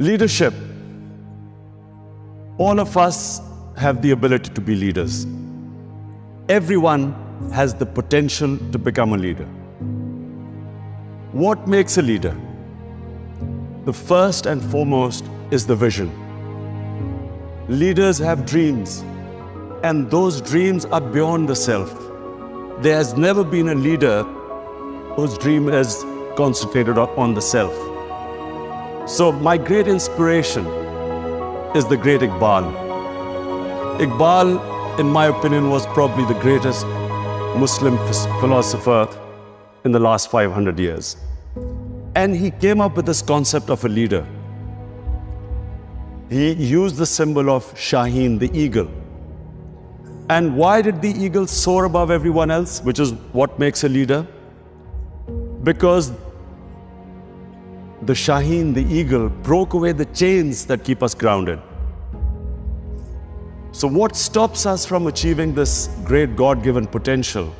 Leadership. All of us have the ability to be leaders. Everyone has the potential to become a leader. What makes a leader? The first and foremost is the vision. Leaders have dreams, and those dreams are beyond the self. There has never been a leader whose dream is concentrated on the self. So my great inspiration is the great Iqbal. Iqbal, in my opinion, was probably the greatest Muslim philosopher in the last 500 years. And he came up with this concept of a leader. He used the symbol of Shaheen the Eagle. And why did the eagle soar above everyone else, which is what makes a leader? Because the Shaheen the Eagle broke away the chains that keep us grounded. So what stops us from achieving this great God-given potential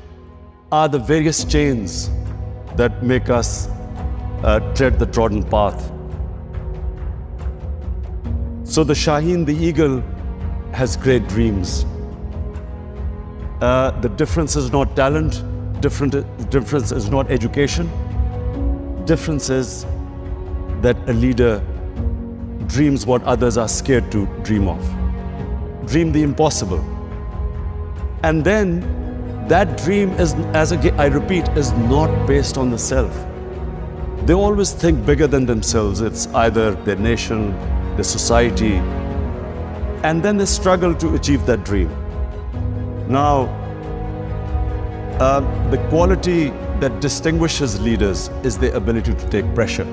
are the various chains that make us tread the trodden path. So the Shaheen the Eagle has great dreams. The difference is not talent, difference is not education. Difference is that a leader dreams what others are scared to dream of. Dream the impossible. And then that dream is, I repeat, is not based on the self. They always think bigger than themselves. It's either their nation, their society, and then they struggle to achieve that dream. Now, the quality that distinguishes leaders is their ability to take pressure.